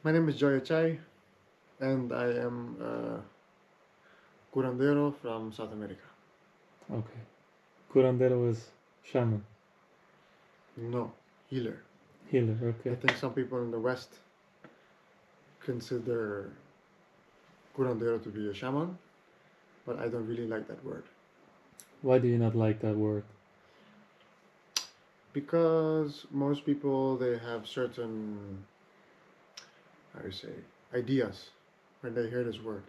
My name is Joya Chai, and I am a curandero from South America. Okay. Curandero is shaman, No, healer. healer. I Okay. think some people in the West consider curandero to be a shaman, but I don't really like that word Why do you not like that word? because most people they have certain how do you say ideas when they hear this word.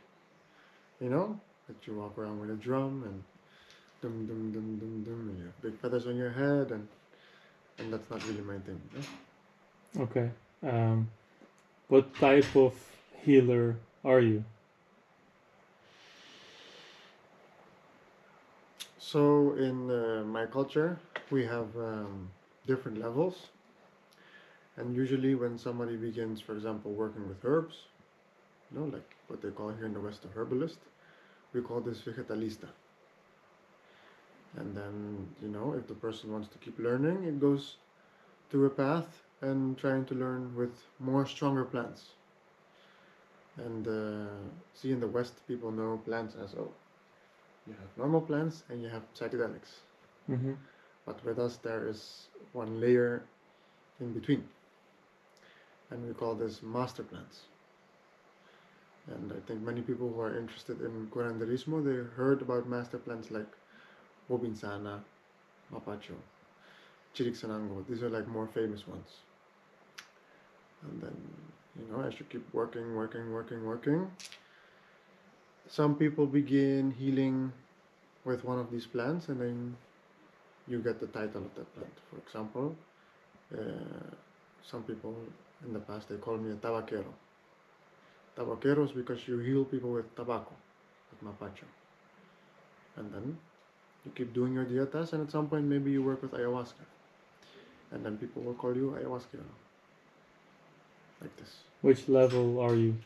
You know that you walk around with a drum and dum dum dum dum dum, and you have big feathers on your head, and that's not really my thing. You know? Okay. Um, what type of healer are you? So in my culture, we have different levels, and usually when somebody begins, for example, working with herbs, like what they call here in the West a herbalist, we call this vegetalista. And then, if the person wants to keep learning, it goes through a path and trying to learn with more stronger plants. And see, in the West, people know plants as you have normal plants and you have psychedelics. Mm-hmm. But with us, there is one layer in between, and we call this master plants. And I think many people who are interested in curanderismo, they heard about master plants like Bobinsana, Mapacho, Chiricsanango. These are like more famous ones. And then, as you keep working, working, working, working, some people begin healing with one of these plants, and then you get the title of that plant. For example, uh, some people in the past they called me a tabaquero. Tabaqueros because you heal people with tobacco, with mapacho. And then you keep doing your dietas, and at some point maybe you work with ayahuasca. And then people will call you ayahuasca, like this. Which level are you?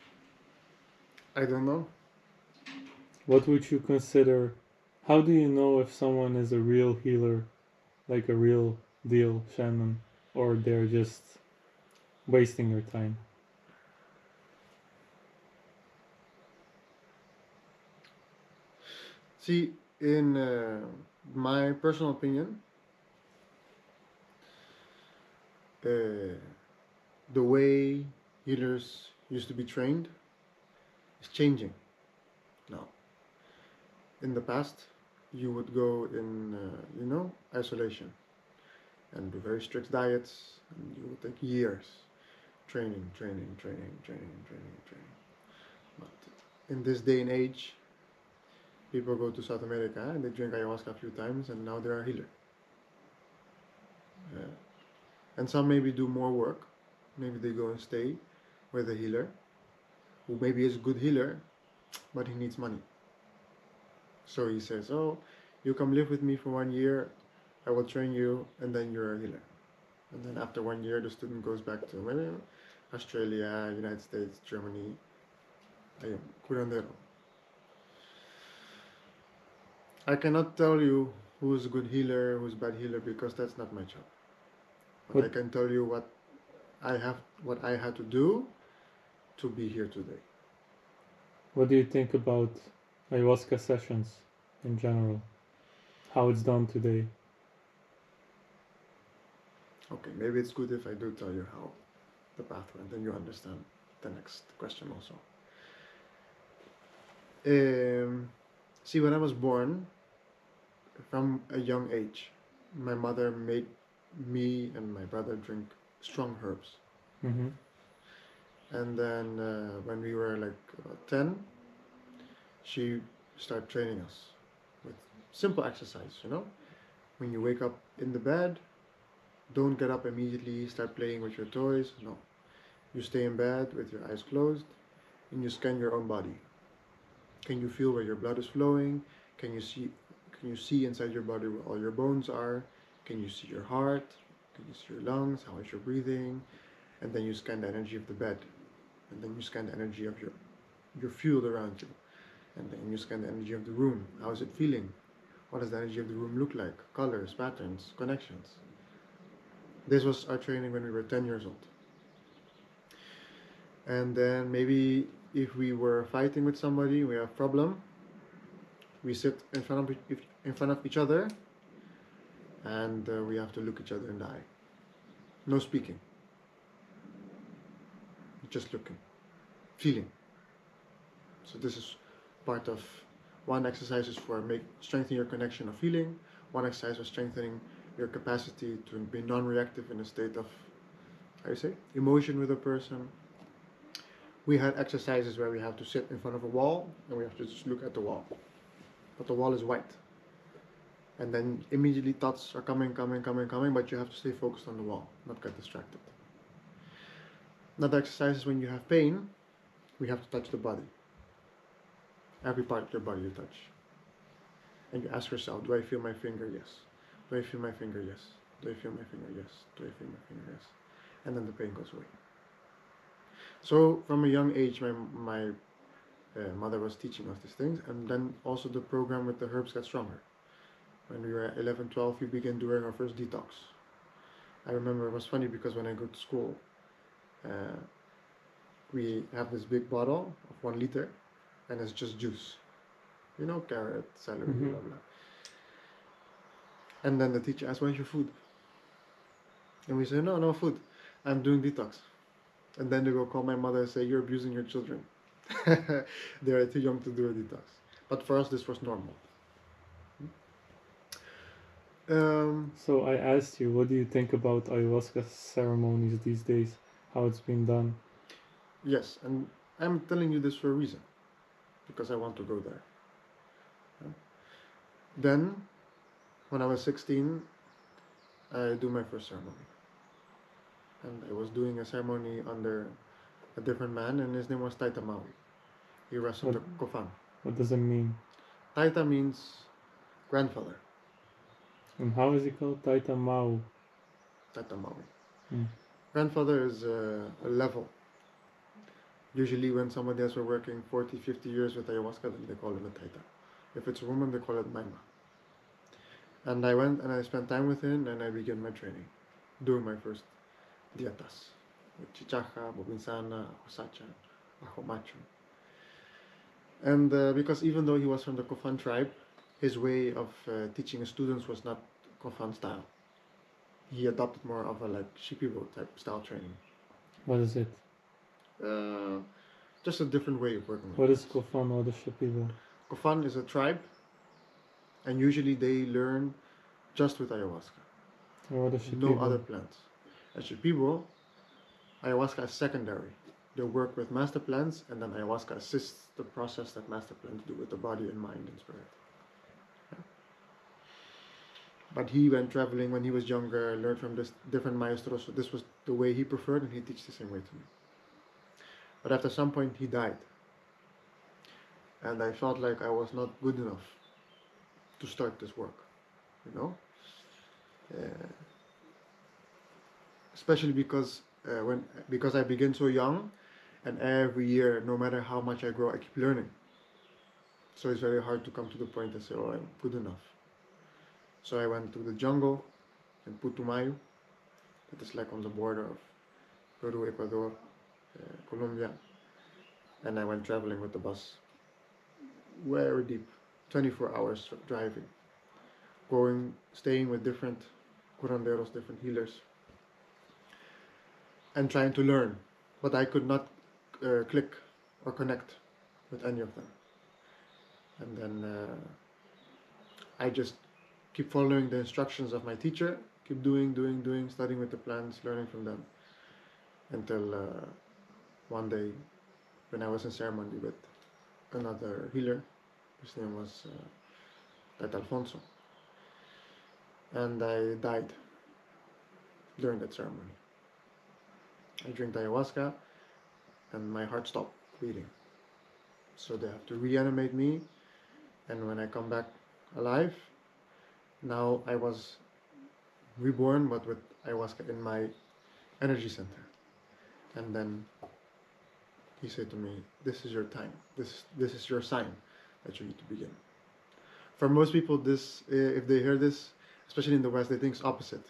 I don't know. What would you consider? How do you know if someone is a real healer, like a real deal shaman, or they're just wasting your time? See, in my personal opinion, uh, the way healers used to be trained is changing now. In the past, you would go in, isolation and do very strict diets, and you would take years training, training, training, training, training, training. But in this day and age, people go to South America and they drink ayahuasca a few times, and now they're a healer. Uh, and some maybe do more work. Maybe they go and stay with a healer who maybe is a good healer, but he needs money. So he says, "Oh, you come live with me for 1 year. I will train you, and then you're a healer." And then after 1 year, the student goes back to maybe Australia, United States, Germany. I am curandero. I cannot tell you who's a good healer, who's a bad healer, because that's not my job. But What I can tell you what I had to do to be here today. What do you think about ayahuasca sessions in general? How it's done today? Okay, maybe it's good if I do tell you how the path went, then you understand the next question also. Um, See, when I was born, from a young age, my mother made me and my brother drink strong herbs. Mm-hmm. And then when we were like about 10, she started training us with simple exercise, When you wake up in the bed, don't get up immediately, start playing with your toys. No. You stay in bed with your eyes closed and you scan your own body. Can you feel where your blood is flowing? Can you see can you see inside your body where all your bones are? Can you see your heart? Can you see your lungs? How is your breathing? And then you scan the energy of the bed. And then you scan the energy of your field around you. And then you scan the energy of the room. How is it feeling? What does the energy of the room look like? Colors, patterns, connections. This was our training when we were 10 years old. And then maybe if we were fighting with somebody, we have problem, we sit in front of each other, and we have to look each other in the eye. No speaking, just looking, feeling. So this is part of one exercise is for strengthening your connection of feeling. One exercise for strengthening your capacity to be non-reactive in a state of, how you say, emotion with a person. We had exercises where we have to sit in front of a wall and we have to just look at the wall, but the wall is white. And then immediately thoughts are coming, but you have to stay focused on the wall, not get distracted. Another exercise is when you have pain, we have to touch the body. Every part of your body you touch. And you ask yourself, do I feel my finger? Yes. Do I feel my finger? Yes. Do I feel my finger? Yes. Do I feel my finger? Yes. And then the pain goes away. So from a young age, my mother was teaching us these things, and then also the program with the herbs got stronger. When we were at 11, 12, we began doing our first detox. I remember it was funny because when I go to school, we have this big bottle of 1 liter, and it's just juice. You know, carrot, celery, blah, blah. And then the teacher asked, where's your food? And we say, no, no food. I'm doing detox. And then they go call my mother and say, you're abusing your children. They're too young to do a detox. But for us, this was normal. So I asked you, what do you think about ayahuasca ceremonies these days? How it's been done? Yes, and I'm telling you this for a reason. Because I want to go there. Then, when I was 16, I do my first ceremony. And I was doing a ceremony under a different man, and his name was Taita Maui. He was from the Kofan. What does it mean? Taita means grandfather. And how is it called? Taita Mau. Taita Maui. Mm. Grandfather is a level. Usually when somebody has been working 40, 50 years with ayahuasca, then they call him a Taita. If it's a woman, they call it Maima. And I went and I spent time with him, and I began my training, doing my first dietas with Chichaja, Bobinsana, Osacha, Ahomacho. And because even though he was from the Kofan tribe, his way of teaching his students was not Kofan style. He adopted more of a like Shipibo type style training. What is it? Just a different way of working with What is plants. Kofan? What is Shipibo? Kofan is a tribe, and usually they learn just with ayahuasca. Or what is Shipibo? No other plants. At Shipibo, ayahuasca is secondary. They work with master plants, and then ayahuasca assists the process that master plants do with the body and mind and spirit. Yeah. But he went traveling when he was younger, learned from this different maestros, so this was the way he preferred, and he teaches the same way to me. But after some point, he died. And I felt like I was not good enough to start this work, you know? Especially because I began so young, and every year, no matter how much I grow, I keep learning. So it's very hard to come to the point and say, oh, I'm good enough. So I went to the jungle in Putumayo, that is like on the border of Peru, Ecuador, Colombia, and I went traveling with the bus, very deep, 24 hours driving, staying with different curanderos, different healers, and trying to learn, but I could not click or connect with any of them. And then I just keep following the instructions of my teacher, keep doing, studying with the plants, learning from them, until one day when I was in ceremony with another healer, his name was Tata Alfonso, and I died during that ceremony. I drank ayahuasca and my heart stopped beating. So they have to reanimate me, and when I come back alive, now I was reborn but with ayahuasca in my energy center. And then he said to me, this is your time, this is your sign that you need to begin. For most people, this, if they hear this, especially in the West, they think it's opposite.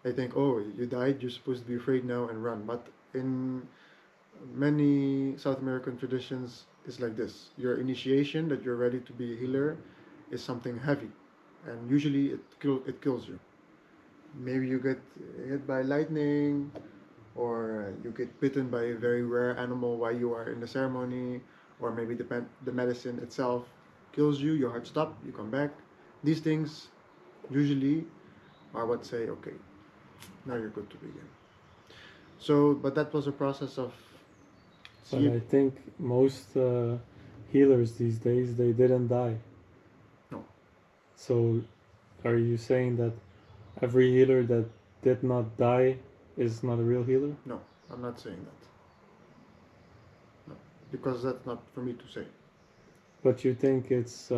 They think, oh, you died, you're supposed to be afraid now and run. But in many South American traditions is like this. Your initiation that you're ready to be a healer is something heavy, and usually it kills you. Maybe you get hit by lightning, or you get bitten by a very rare animal while you are in the ceremony, or maybe the medicine itself kills you, your heart stops, you come back. These things usually are what say, okay, now you're good to begin. So, but that was a process of, But see, I think most healers these days they didn't die. no, So are you saying that every healer that did not die is not a real healer? no, I'm not saying that. No, because that's not for me to say. But you think it's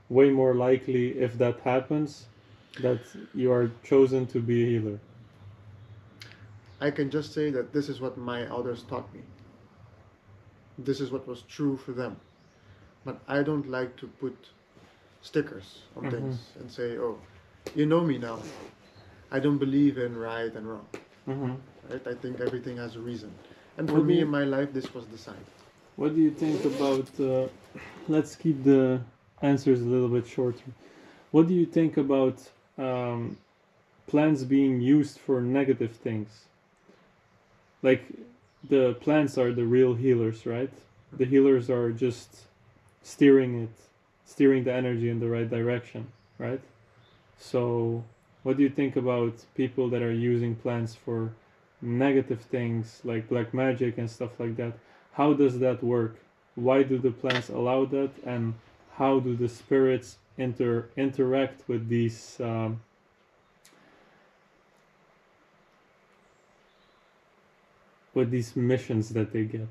way more likely if that happens that you are chosen to be a healer. I can just say that this is what my elders taught me. This is what was true for them. But I don't like to put stickers on Mm-hmm. things and say, oh, you know me now. I don't believe in right and wrong. Mm-hmm. Right? I think everything has a reason. And for What do me in you my life, this was decided. What do you think about? Let's keep the answers a little bit shorter. What do you think about um, plants being used for negative things? Like the plants are the real healers, right? The healers are just steering the energy in the right direction, right? So, what do you think about people that are using plants for negative things like black magic and stuff like that? How does that work? Why do the plants allow that? And how do the spirits interact with these missions that they get?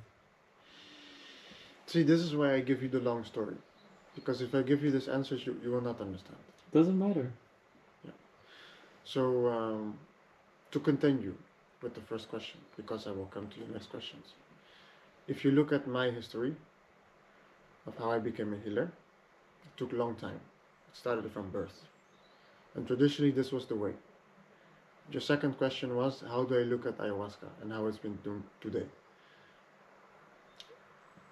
See, this is why I give you the long story. Because if I give you this answer, you will not understand. Doesn't matter. Yeah. So, to continue with the first question, because I will come to your next questions. If you look at my history of how I became a healer, it took a long time. It started from birth. And traditionally, this was the way. Your second question was, how do I look at ayahuasca and how it's been done today?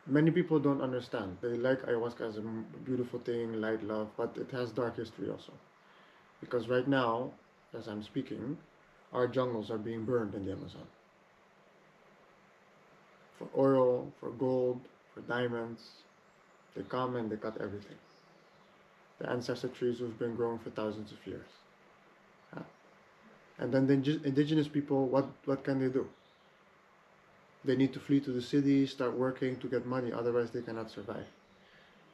Many people don't understand. They like ayahuasca as a beautiful thing, light, love, but it has dark history also. Because right now, as I'm speaking, our jungles are being burned in the Amazon. For oil, for gold, for diamonds. They come and they cut everything. The ancestor trees who've been growing for thousands of years. Yeah. And then the indigenous people, what can they do? They need to flee to the city, start working to get money, otherwise they cannot survive.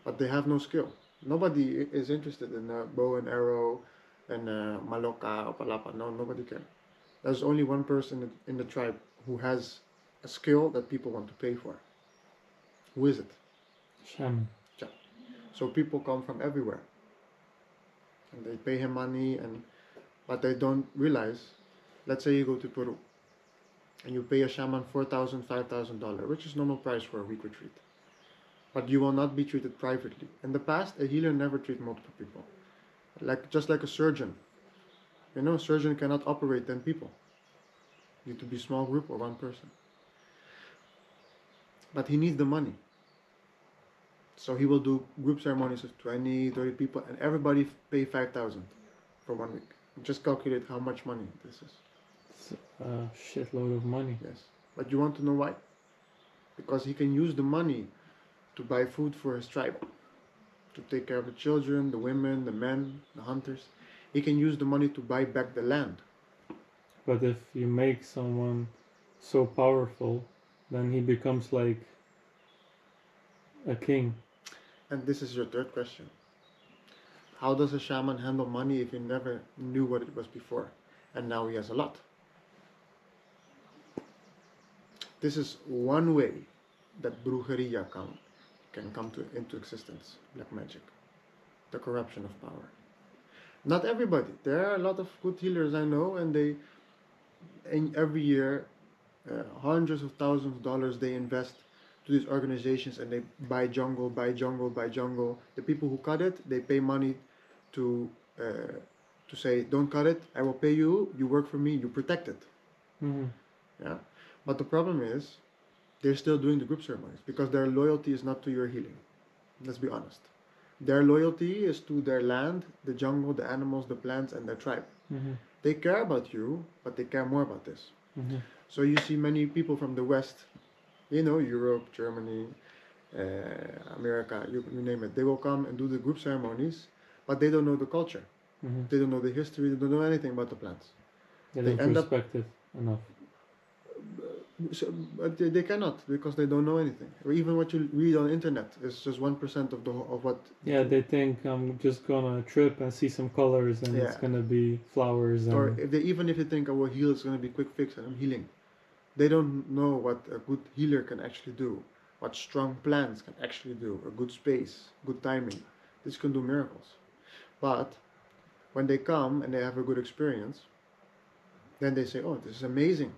But they have no skill. Nobody is interested in a bow and arrow and maloka or palapa. No, nobody can. There's only one person in the tribe who has a skill that people want to pay for. Who is it? Shaman. Ja. So people come from everywhere and they pay him money, but they don't realize. Let's say you go to Peru and you pay a shaman $4,000, $5,000, which is normal price for a week retreat. But you will not be treated privately. In the past, a healer never treated multiple people. Just like a surgeon. You know, a surgeon cannot operate 10 people. Need to be a small group or one person. But he needs the money. So he will do group ceremonies of 20, 30 people, and everybody pay 5,000 for 1 week. Just calculate how much money this is. It's a shitload of money. Yes. But you want to know why? Because he can use the money to buy food for his tribe, to take care of the children, the women, the men, the hunters. He can use the money to buy back the land. But if you make someone so powerful, then he becomes like a king. And this is your third question. How does a shaman handle money if he never knew what it was before? And now he has a lot. This is one way that brujeria can come into existence, black magic, the corruption of power. Not everybody. There are a lot of good healers I know, and every year, hundreds of thousands of dollars they invest to these organizations, and they buy jungle, buy jungle, buy jungle. The people who cut it, they pay money to say, don't cut it. I will pay you. You work for me. You protect it. Mm-hmm. Yeah. But the problem is, they're still doing the group ceremonies because their loyalty is not to your healing. Let's be honest. Their loyalty is to their land, the jungle, the animals, the plants, and their tribe. Mm-hmm. They care about you, but they care more about this. Mm-hmm. So you see many people from the West, Europe, Germany, America, you name it. They will come and do the group ceremonies, but they don't know the culture. Mm-hmm. They don't know the history. They don't know anything about the plants. They They don't end up, respect it enough. but they cannot because they don't know anything. Or even what you read on the internet is just 1% of what. Yeah, they think I'm just gonna trip and see some colors and it's Yeah. gonna be flowers Or and even if they think, oh, well, heal is going to be quick fix and I'm healing, they don't know what a good healer can actually do, what strong plants can actually do, a good space, good timing. This can do miracles. But when they come and they have a good experience, then they say, oh, this is amazing.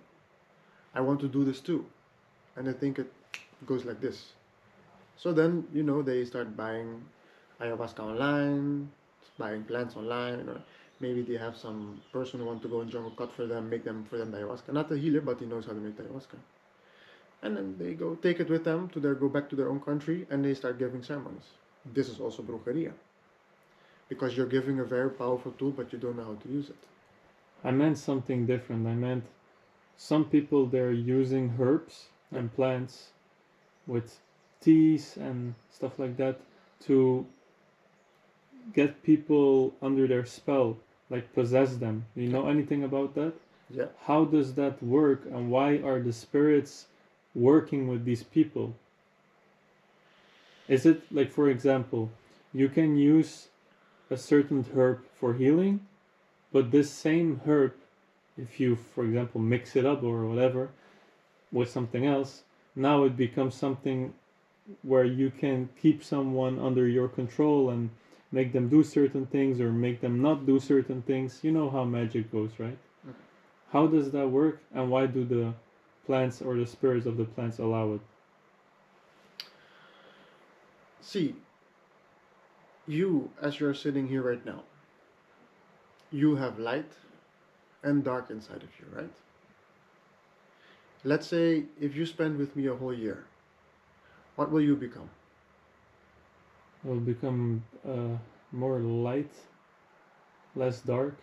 I want to do this too. And they think it goes like this. So then, they start buying ayahuasca online, buying plants online, or maybe they have some person who want to go in jungle cut for them, make them for them the ayahuasca. Not a healer, but he knows how to make the ayahuasca. And then they go take it with them go back to their own country, and they start giving ceremonies. This is also brujeria, because you're giving a very powerful tool, but you don't know how to use it. I meant something different. I meant some people they're using herbs and plants with teas and stuff like that to get people under their spell, like possess them. Do you know anything about that? Yeah. How does that work and why are the spirits working with these people? Is it like, for example, you can use a certain herb for healing, but this same herb, if you, for example, mix it up or whatever with something else, now it becomes something where you can keep someone under your control and make them do certain things or make them not do certain things. You know how magic goes, right? Mhm. How does that work and why do the plants or the spirits of the plants allow it? See, you, as you're sitting here right now, you have light and dark inside of you, right? Let's say if you spend with me a whole year, what will you become? It will become more light, less dark.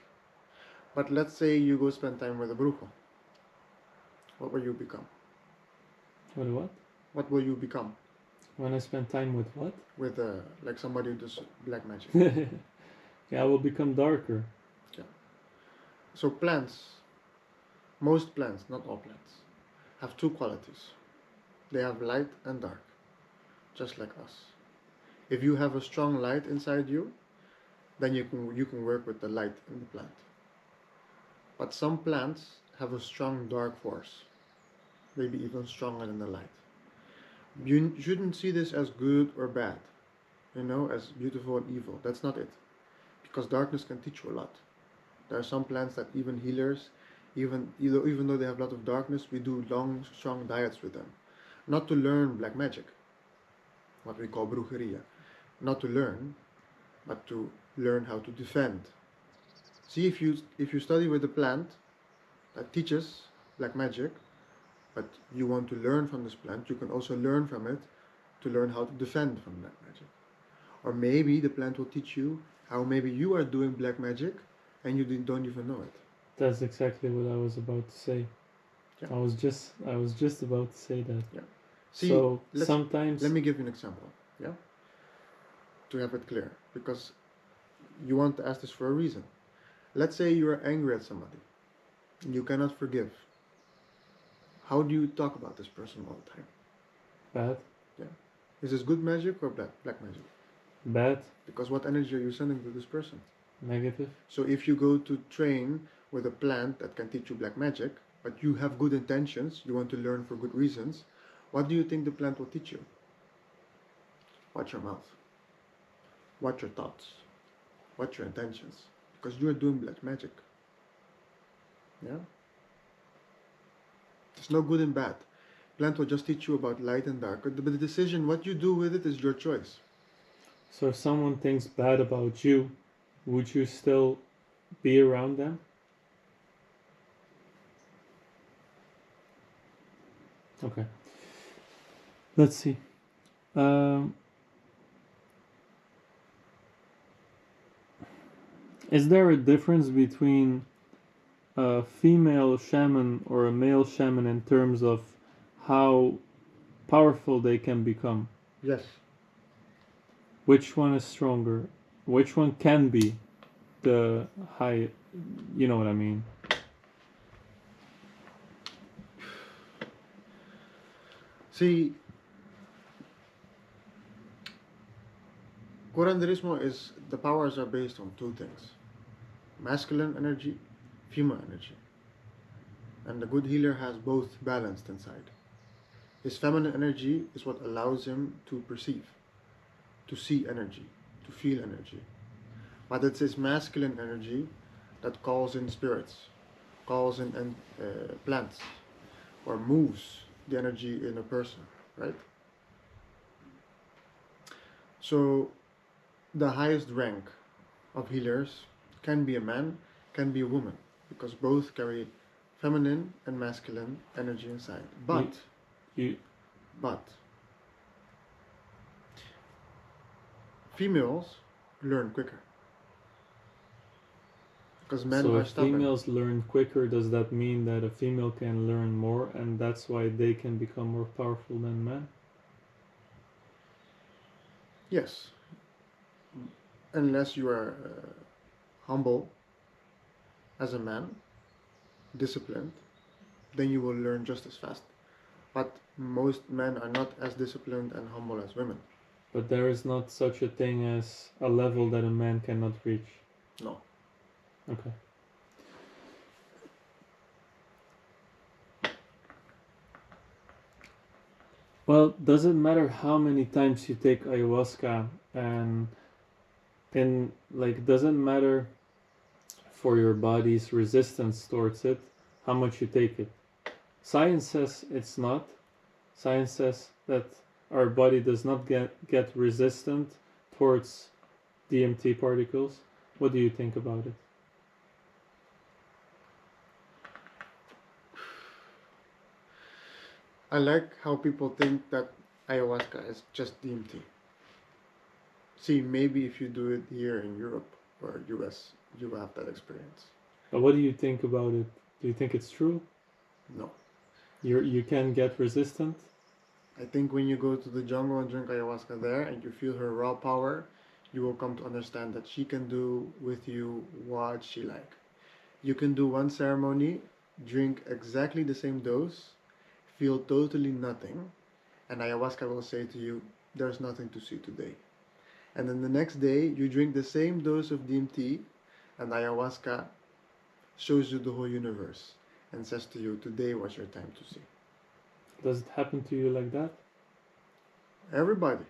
But let's say you go spend time with a brujo. What will you become? What? What will you become? When I spend time with what? With like somebody who does black magic. Yeah, I will become darker. Yeah. So plants, most plants, not all plants, have two qualities. They have light and dark, just like us. If you have a strong light inside you, then you can work with the light in the plant. But some plants have a strong dark force, maybe even stronger than the light. You shouldn't see this as good or bad, as beautiful and evil. That's not it. Because darkness can teach you a lot. There are some plants that even healers, even though they have a lot of darkness, we do long, strong diets with them. Not to learn black magic, what we call brujeria. Not to learn, but to learn how to defend. See, if you study with a plant that teaches black magic, but you want to learn from this plant, you can also learn from it to learn how to defend from black magic. Or maybe the plant will teach you how maybe you are doing black magic and you don't even know it. That's exactly what I was about to say. Yeah. I was just about to say that. Yeah. See, so sometimes let me give you an example. Yeah. To have it clear, because you want to ask this for a reason. Let's say you are angry at somebody and you cannot forgive. How do you talk about this person all the time? bad, Yeah. Is this good magic or black magic? bad, Because what energy are you sending to this person? negative. So if you go to train with a plant that can teach you black magic, but you have good intentions, you want to learn for good reasons, what do you think the plant will teach you? Watch your mouth. Watch your thoughts. Watch your intentions. Because you are doing black magic. Yeah? There's no good and bad. Plant will just teach you about light and dark. But the decision, what you do with it, is your choice. So if someone thinks bad about you, would you still be around them? Okay. Let's see. Um, is there a difference between a female shaman or a male shaman in terms of how powerful they can become? Yes. Which one is stronger? Which one can be the high? You know what I mean? See, curanderismo is the powers are based on two things: masculine energy, female energy. And the good healer has both balanced inside. His feminine energy is what allows him to perceive, to see energy, to feel energy. But it's his masculine energy that calls in spirits, calls in plants, or moves the energy in a person, right? So the highest rank of healers can be a man, can be a woman, because both carry feminine and masculine energy inside. You, you But females learn quicker because men so are if stubborn. females learn quicker, does that mean that a female can learn more, and that's why they can become more powerful than men? Yes, unless you are humble as a man, disciplined, then you will learn just as fast. But most men are not as disciplined and humble as women. But there is not such a thing as a level that a man cannot reach. No. Okay. Well, does it matter how many times you take ayahuasca, and does it matter for your body's resistance towards it how much you take it? Science says it's not. Science says that our body does not get resistant towards DMT particles. What do you think about it? I like how people think that ayahuasca is just DMT. See, maybe if you do it here in Europe or US, you will have that experience. But what do you think about it? Do you think it's true? No. You can get resistant? I think when you go to the jungle and drink ayahuasca there and you feel her raw power, you will come to understand that she can do with you what she like. You can do one ceremony, drink exactly the same dose, feel totally nothing, and ayahuasca will say to you, there's nothing to see today. And then the next day, you drink the same dose of DMT, and ayahuasca shows you the whole universe and says to you, today was your time to see. Does it happen to you like that? Everybody.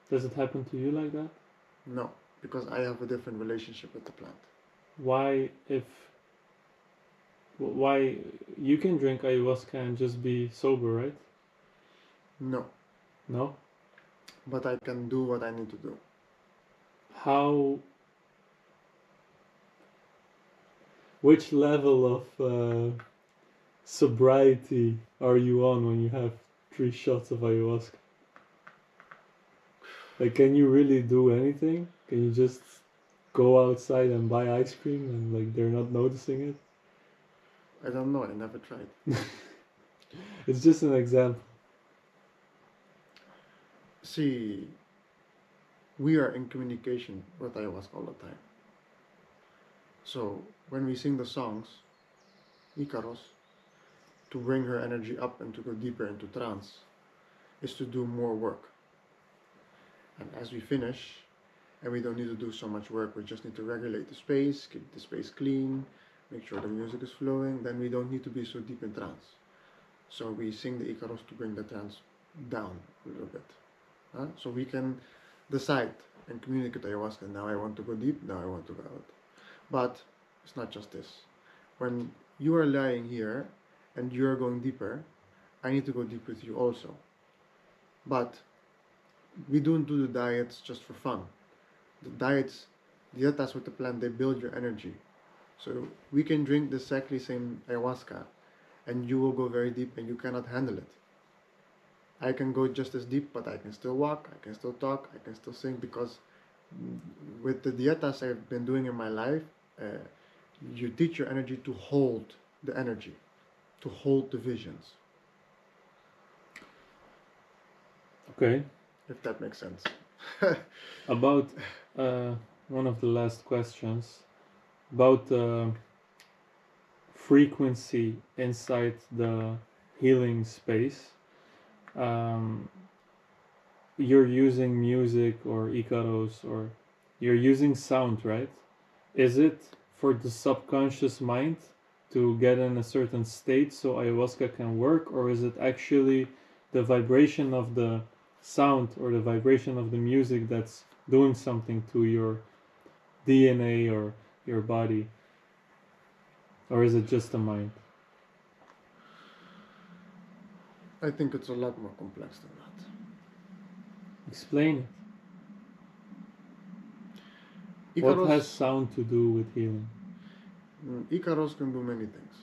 Does it happen to you like that? No, because I have a different relationship with the plant. Why you can drink ayahuasca and just be sober, right? No, No? but I can do what I need to do. How which level of sobriety are you on when you have 3 shots of ayahuasca? Like, can you really do anything? Can you just go outside and buy ice cream and like they're not noticing it? I don't know, I never tried. It's just an example. See, we are in communication with ayahuasca all the time. So when we sing the songs, Icaros, to bring her energy up and to go deeper into trance, is to do more work. And as we finish, and we don't need to do so much work, we just need to regulate the space, keep the space clean, make sure the music is flowing, then we don't need to be so deep in trance. So we sing the Icaros to bring the trance down a little bit. So we can decide and communicate ayahuasca. Now I want to go deep, now I want to go out. But it's not just this. When you are lying here and you are going deeper, I need to go deep with you also. But we don't do the diets just for fun. The dietas with the plant, they build your energy. So we can drink the exactly same ayahuasca and you will go very deep and you cannot handle it. I can go just as deep, but I can still walk, I can still talk, I can still sing because with the dietas I've been doing in my life, uh, you teach your energy to hold the energy, to hold the visions, Okay. if that makes sense. About one of the last questions about frequency inside the healing space. Um, you're using music or Icaros or you're using sound, right? Is it for the subconscious mind to get in a certain state so ayahuasca can work, or is it actually the vibration of the sound or the vibration of the music that's doing something to your DNA or your body? Or is it just the mind? I think it's a lot more complex than that. Explain it. What has Icaros, sound to do with healing? Icaros can do many things.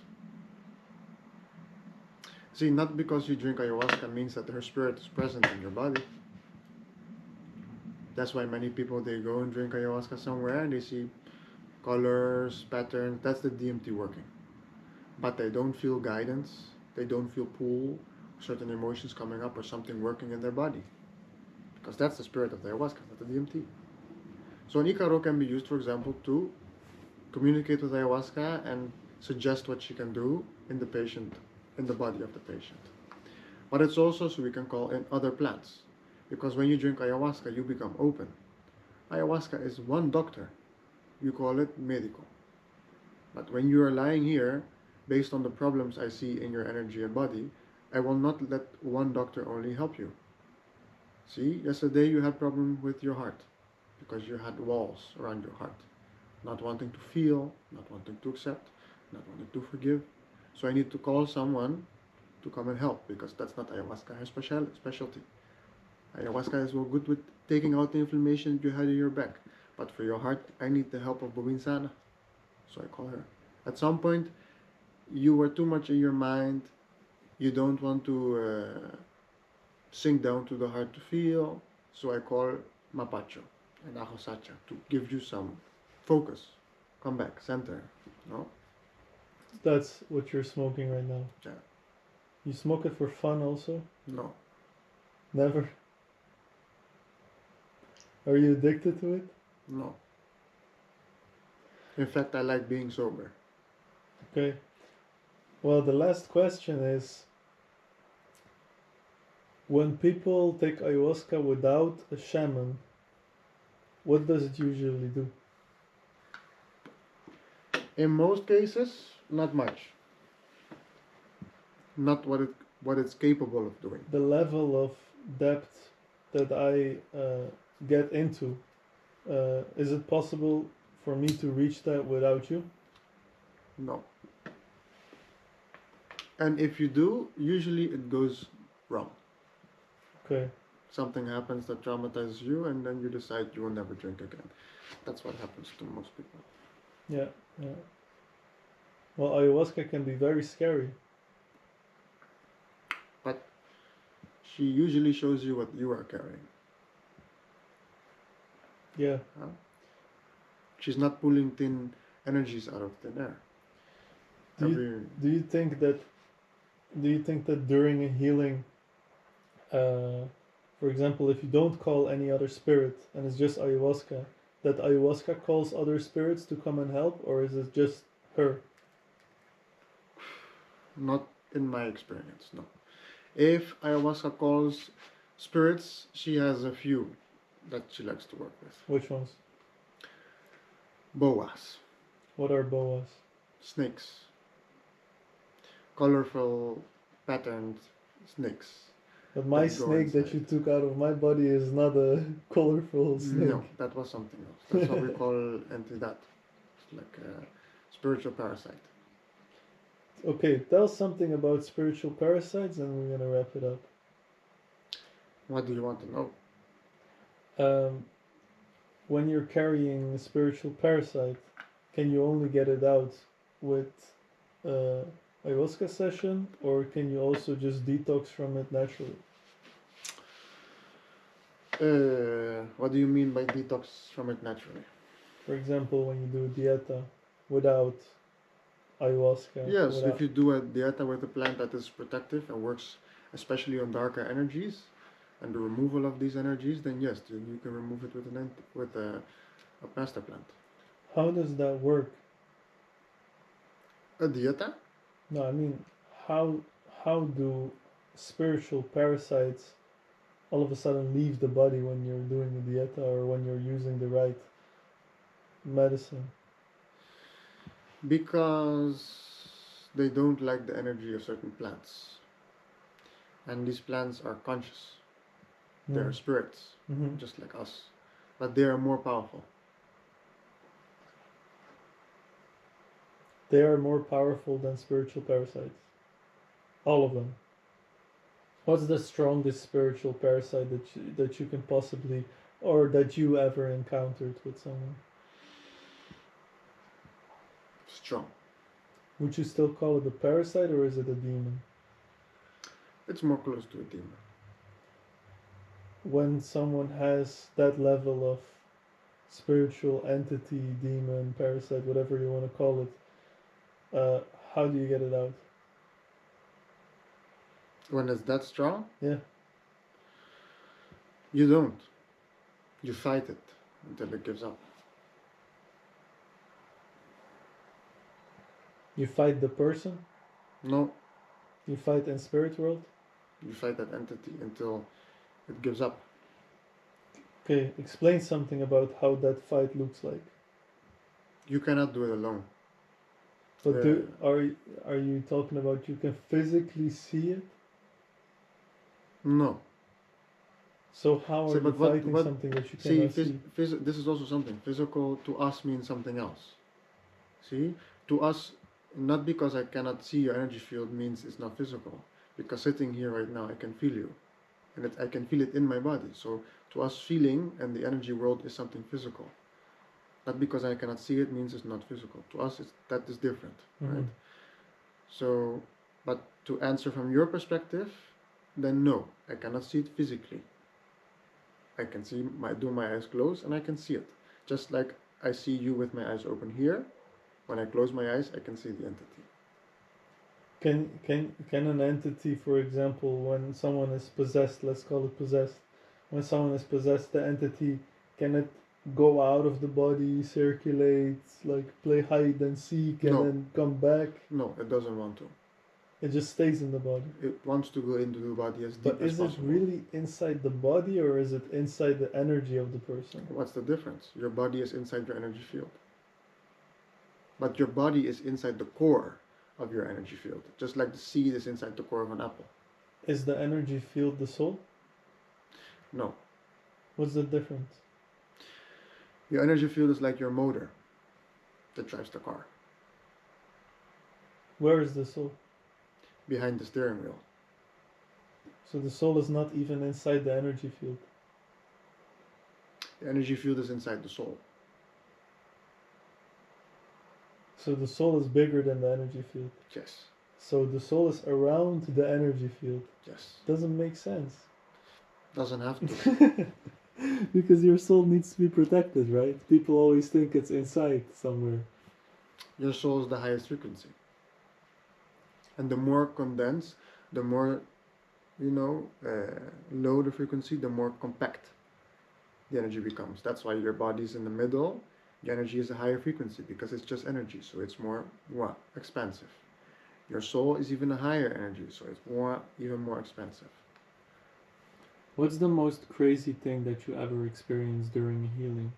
See, not because you drink ayahuasca means that her spirit is present in your body. That's why many people they go and drink ayahuasca somewhere and they see colors, patterns. That's the DMT working. But they don't feel guidance. They don't feel pull, certain emotions coming up or something working in their body. Because that's the spirit of the ayahuasca, not the DMT. So an Icaro can be used, for example, to communicate with ayahuasca and suggest what she can do in the patient, in the body of the patient. But it's also so we can call in other plants. Because when you drink ayahuasca, you become open. Ayahuasca is one doctor. You call it medical. But when you are lying here, based on the problems I see in your energy and body, I will not let one doctor only help you. See, yesterday you had problem with your heart because you had walls around your heart. Not wanting to feel, not wanting to accept, not wanting to forgive. So I need to call someone to come and help because that's not ayahuasca her specialty. Ayahuasca is well good with taking out the inflammation you had in your back. But for your heart, I need the help of Bobinsana. So I call her. At some point, you were too much in your mind. You don't want to sink down to the heart to feel. So I call Mapacho and Ahosacha to give you some focus. Come back, center. No? That's what you're smoking right now. Yeah. You smoke it for fun also? No. Never? Are you addicted to it? No. In fact, I like being sober. Okay. Well, the last question is when people take ayahuasca without a shaman, what does it usually do? In most cases, not much. Not what it's capable of doing. The level of depth that I get into, is it possible for me to reach that without you? No. And if you do, usually it goes wrong. Okay. Something happens that traumatizes you, and then you decide you will never drink again. That's what happens to most people. Yeah, yeah. Well, ayahuasca can be very scary. But she usually shows you what you are carrying. Yeah. Huh? She's not pulling thin energies out of thin air. Do you think that during a healing, for example, if you don't call any other spirit and it's just ayahuasca, that ayahuasca calls other spirits to come and help, or is it just her? Not in my experience, no. If ayahuasca calls spirits, she has a few that she likes to work with. Which ones? Boas, What are boas? snakes, colorful patterned snakes. But my That go snake that inside. you took out of my body is not a colorful snake. No, that was something else. That's what we call entidad. It's like a spiritual parasite. Okay, tell something about spiritual parasites and we're gonna wrap it up. What do you want to know? When you're carrying a spiritual parasite, can you only get it out with ayahuasca session, or can you also just detox from it naturally? What do you mean by detox from it naturally? For example, when you do dieta without ayahuasca, Yes, if without you do a dieta with a plant that is protective and works especially on darker energies and the removal of these energies, then yes, then you can remove it with with a master plant. how does that work? A dieta? No, I mean how how do spiritual parasites all of a sudden leave the body when you're doing the dieta or when you're using the right medicine? Because they don't like the energy of certain plants. And these plants are conscious. They are Mm. spirits, Hmm. just like us. But they are more powerful. They are more powerful than spiritual parasites. All of them. What's the strongest spiritual parasite that you can possibly or that you ever encountered with someone? Strong. Would you still call it a parasite or is it a demon? It's more close to a demon. When someone has that level of spiritual entity, demon, parasite, whatever you want to call it, how do you get it out? When it's that strong, Yeah, you don't. You fight it until it gives up. you fight the person, No, you fight in spirit world. you fight that entity until it gives up. Okay, explain something about how that fight looks like. You cannot do it alone. But Uh, are you talking about you can physically see it? no. So how See, are you but what fighting what? something that you See, cannot see? this is also something physical to us means something else. See, to us, not because I cannot see your energy field means it's not physical. Because sitting here right now, I can feel you, and I can feel it in my body. So to us, feeling and the energy world is something physical. Not because I cannot see it means it's not physical. To us, that is different, Mm-hmm. right? So, but to answer from your perspective, then no, I cannot see it physically. I can do my eyes closed and I can see it. Just like I see you with my eyes open here. When I close my eyes, I can see the entity. Can an entity, for example, when someone is possessed, let's call it possessed, when someone is possessed, the entity can it go out of the body, circulate, like play hide and seek, and No, then come back? no, it doesn't want to. It just stays in the body. It wants to go into the body as But deep as is it possible. really inside the body or is it inside the energy of the person? What's the difference? Your body is inside your energy field. But your body is inside the core of your energy field, just like the seed is inside the core of an apple. Is the energy field the soul? No. What's the difference? Your energy field is like your motor that drives the car, Where is the soul? behind the steering wheel. So the soul is not even inside the energy field. The energy field is inside the soul. So the soul is bigger than the energy field. Yes. So the soul is around the energy field. Yes. Doesn't make sense. Doesn't have to. Because your soul needs to be protected, right? People always think it's inside somewhere. Your soul is the highest frequency. And the more condensed, the more, low the frequency, the more compact the energy becomes. That's why your body is in the middle. The energy is a higher frequency because it's just energy, so it's more expansive. Your soul is even a higher energy, so it's even more expansive. What's the most crazy thing that you ever experienced during a healing?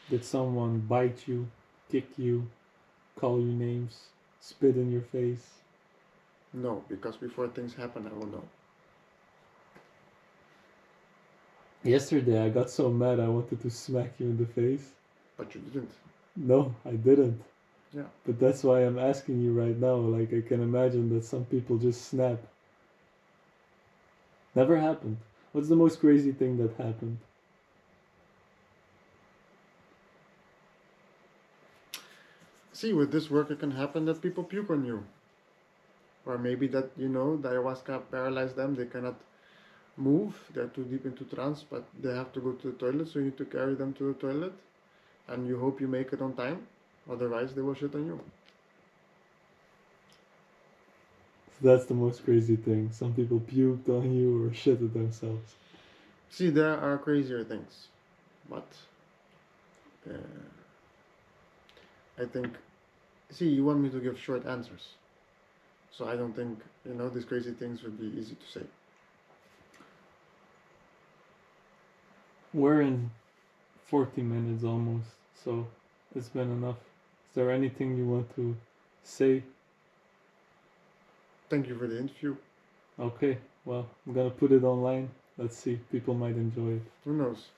Did someone bite you, kick you, call you names, spit in your face? No, because before things happen, I will know. Yesterday I got so mad I wanted to smack you in the face. But you didn't. No, I didn't. Yeah. But that's why I'm asking you right now. Like, I can imagine that some people just snap. Never happened. What's the most crazy thing that happened? See, with this work, it can happen that people puke on you. Or maybe that, the ayahuasca paralyzed them. They cannot move, they're too deep into trance, but they have to go to the toilet, so you need to carry them to the toilet, and you hope you make it on time, otherwise they will shit on you. So that's the most crazy thing. Some people puked on you or shitted themselves. See, there are crazier things, but I think, see, you want me to give short answers, so I don't think, these crazy things would be easy to say. We're in 40 minutes almost, so it's been enough. Is there anything you want to say? Thank you for the interview. Okay, well, I'm gonna put it online. Let's see, people might enjoy it. Who knows?